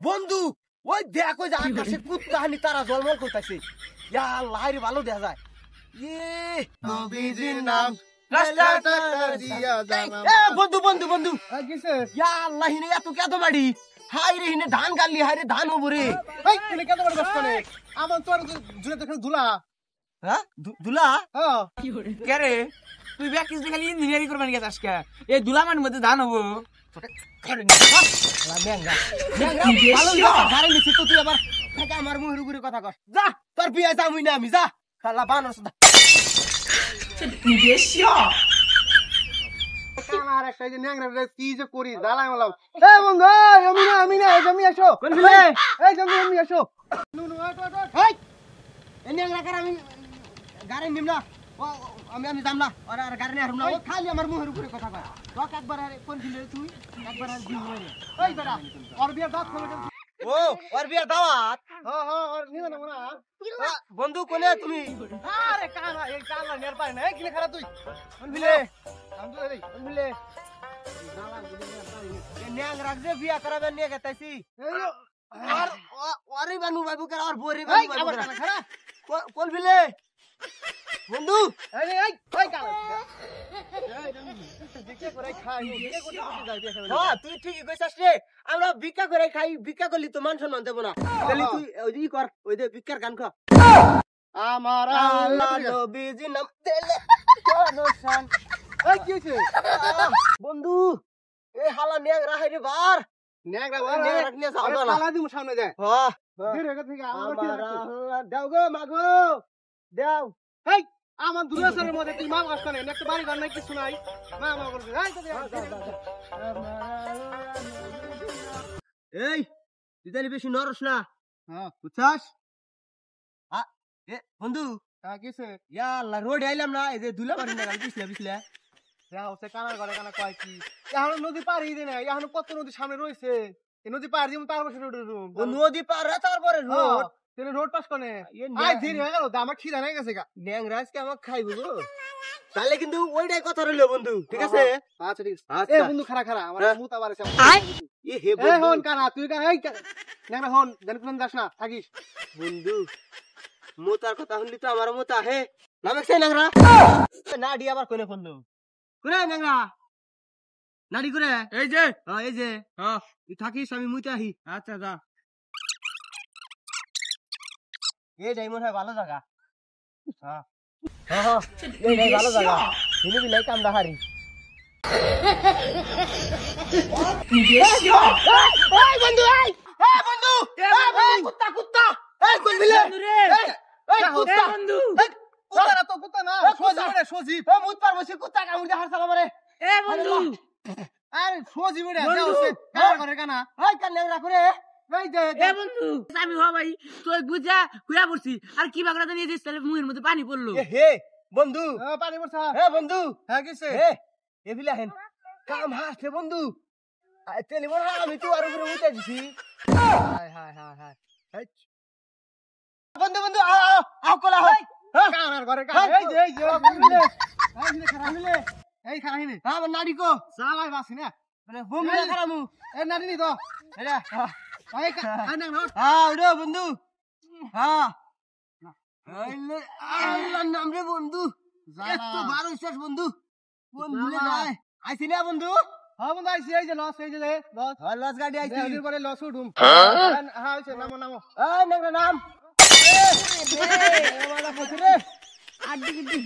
বন্ধু ওই দেখ ওই যে আকাশে কুত্তাহানি তারা জলমল করতেছে ইয়া আল্লাহ রে ভালো দেখা যায় নবীজির নাম রাস্তাটা দিয়া জানাম। বন্ধু বন্ধু বন্ধু কিসে ইয়া আল্লাহ হিনে এত কেত বাড়ি হাই রে হিনে ধান গালি হাই রে ধান হবো রে এই তুমি কত বড় কষ্ট নে আমার তোর জুড়ে দেখে ধুলা। হ্যাঁ দুলা হ্যাঁ কে রে তুই ব্যাকিস খালি ইঞ্জিনিয়ারিং করবার গেছ আজকে এই দুলামার মধ্যে ধান হবো আমার মুহের উপরে কথা কর যা তোর বিয়ে যাবই না আমি যা খালা বানর কামার একটা যে ন্যাংরা কি যে করি দালাই মালাম। এই বন্ধু আমি না জমি আসো কোন ফিলে এই জমি আসো নুনু এই এনে লাগার আমি গাড়ি নিম না আমি যাম না আর গাড়ি নিয়ে হারুম না ও খালি আমার মুহের উপরে কথা কয় তোক একবার আর কোন ফিলে তুই একবার আর দিন না এই বেটা ওর বিয়ে দাঁত খোলে ও ওর বিয়ের দাওয়াত হ্যাঁ হ্যাঁ ওর নিবে না মনে বন্ধু কোনে তুমি আরে কানা এই কানা নের পায় না এই কিনে খারাপ তুই কোন ফিলে আমি তো এই কোন ফিলে এ ন্যাং রাখছে বিয়া করাবেন নিয়ে গেতাইছি আর ওরে বানু বাবু করে আর বরে বানু বাবু আবার করে কানা খারাপ কোন ফিলে বন্ধু এই কানা দেখে করে খাই দেখে করে যাই দেখে হ্যাঁ তুই ঠিকই কইছাস রে আমরা ভিক্ষা করে খাই ভিক্ষা করলি তো মান সম্মান দেব না তাহলে তুই ওই যে কর ওই যে ভিক্ষার গান কর আমার আল্লাহ নবীজি নাম দিলে জনসান এই কি হইছে বন্ধু এই হালা নেগ রাহাই রে বার ন্যাংরা নেগ রাখ নিয়ে যাও না পালা দিমু সামনে যায় হ্যাঁ বের হয়ে থেকে আমার কি আমার লাগছে আল্লাহ দাও গো মাগো দাও এই আমার দুরেশ্বরের মধ্যে তুই মা কষ্ট নেই একটা বাড়ি ঘর নাই কিছু নাই মা করছে এই তুই তাহলে বেশি নরস না হ্যাঁ বুঝছাস এ বন্ধু হ্যাঁ কিসে ইয়া আল্লাহ রোড আইলাম না এই যে দুলা বাড়ি না বিছলা বিছলা হচ্ছে কানার ঘরে কানা কয় কি এখন নদী পার হইতে না এখন কত নদী সামনে রয়েছে এই নদী পার দিম তার বসে রোড রুম ও নদী পার হয়ে তারপরে রোড তাহলে রোড পাস কোনে এ আই ধীর হয়ে গেল আমার খিদা নাই গেছে গা ন্যাংরাজকে আমাকে খাইবো গো তাহলে কিন্তু ওইটাই কথা রইলো বন্ধু ঠিক আছে আচ্ছা ঠিক আছে আচ্ছা। এ বন্ধু খারা খারা আমার হ্যাঁ। মুতা বাড়ছে এ হে এই বন্ধু হন কানা তুই কানা এই না হন জানি কোন যাস না থাকিস বন্ধু মোতার কথা শুনলি তো আমার মোতা হে নামে সে ন্যাংরা নাডি আবার কোনে ফোনলো কোনে ন্যাংরা নাডি করে এই যে হ্যাঁ এই যে হ্যাঁ তুই থাকিস আমি মুইতে আহি আচ্ছা যা এই মনে হয় ভালো জায়গা হ্যাঁ হ্যাঁ হ্যাঁ এই ভালো জায়গা হিনি বিলাই কামড়া হারি এই বন্ধু এই বন্ধু এই কুত্তা কুত্তা এই কোন বিলে এই কুত্তা বন্ধু কুত্তা না তো কুত্তা না সজীব রে সজীব এই মুত পার বসে কুত্তা কামড় দিয়ে হারছাল আমারে এ বন্ধু আরে সজীব রে বন্ধু। হচ্ছে কানা ঘরে কানা এই কান ন্যাংরা করে এই যে এ বন্ধু আমি হওয়া ভাই তুই বুঝা হুয়া পড়ছি আর কি বাগড়া নিয়ে দিস তাহলে মুহের মধ্যে পানি পড়লো এ হে বন্ধু পানি বর্ষা হে বন্ধু হ্যাঁ কিসে হে এ বিলা হেন কাম হাসছে বন্ধু তেলি মনে হয় আমি তো আর উপরে উঠে দিছি হায় হায় হায় হায় এই বন্ধু বন্ধু আও কলা হয় কানার ঘরে কানা এই যে মিলে এই যে খারাপ মিলে এই খারাপ হিনে আমার নাড়ি কো সালাই বাসি না মানে বোম মিলে খারামু এই নানি নি তো এরা এই কানা না হ্যাঁ ওরে বন্ধু হ্যাঁ আইলে আল্লাহর নাম রে বন্ধু এত বারো শেষ বন্ধু কোন ভুলে যায় আইছি না বন্ধু হ্যাঁ বন্ধু আইছি এই যে লস এই যে লস লস গাড়ি আইছি এদিন পরে লস উঠুম হ্যাঁ হইছে নামো নামো এই নেগরা নাম আমালা কইছে রে আড্ডি গিড্ডি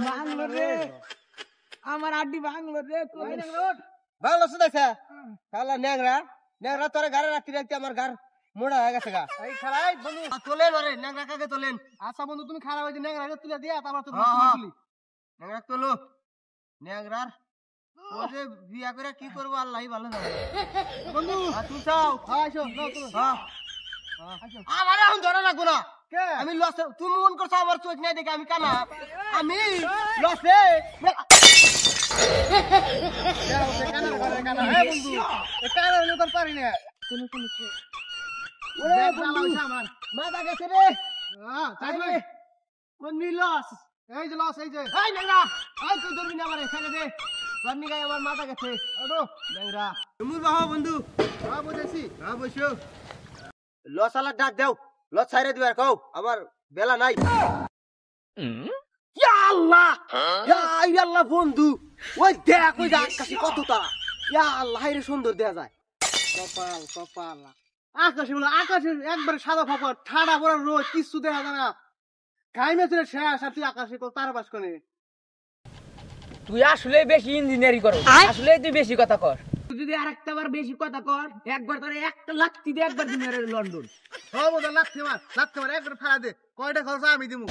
ভাঙলো রে আমার আড্ডি ভাঙলো রে এই না রোড ভালো সুদাইছে শালা নেগরা নেগরা তোর ঘরে রাখতে রাখতে আমার ঘর মোড়া হয়ে গেছে গা এই খারাই বন্ধু তোলেন আরে নেগরা কাকে তোলেন আচ্ছা বন্ধু তুমি খারাপ হইছে নেগরা আগে তুলে দিয়া তারপর তো হ্যাঁ, হ্যাঁ। তুলি নেগরা তোলো নেগরার ওরে বিয়া করে কি করব আল্লাহই ভালো জানে বন্ধু তুই চাও হ্যাঁ আইসো নাও তুমি হ্যাঁ আইসো আমার এখন ধরা লাগবো না কে আমি লসে তুমি মন করছো আমার চোখ নাই দেখে আমি কানা আমি লসে কানার ঘরে কানা হ্যাঁ বন্ধু এই কানার নিয়ে তোর পারি না ওরে দেখ বন্ধু জ্বালা হইছে আমার মাথা গেছে রে হ্যাঁ তাইলে কোন লস এই যে লস এই যে এই নেগরা এই তুই ধরবি না আমারে ছেড়ে দে ধরনি গায় আমার মাথা গেছে ওটো নেগরা মুর বাবা বন্ধু হ্যাঁ বুঝেছি হ্যাঁ বসো। লসালা ডাক দেও, লস ছাইরে দিবার কও, আমার বেলা নাই। ইয়া আল্লাহ, ইয়া আল্লাহ বন্ধু, ওই দেখ ওই আকাশে কত তারা, ইয়া আল্লাহ হাইরে সুন্দর দেখা যায়। কপাল কপাল আকাশে বলে আকাশে একবারে সাদা ফাঁকা ঠাড়া পড়া রোদ কিচ্ছু দেখা যায় না ঘাইমে তুই শেষ আর তুই আকাশে তারা বাস করে তুই আসলে বেশি ইঞ্জিনিয়ারিং কর, আসলে তুই বেশি কথা কর। তুই যদি আরেকটা বার বেশি কথা কর, একবার তোর একটা লাত্তি দে, একবার দিনের লন্ডন। সব ওদের লাগতে মার একবার ফেলা দে কয়টা খরচা আমি দিমু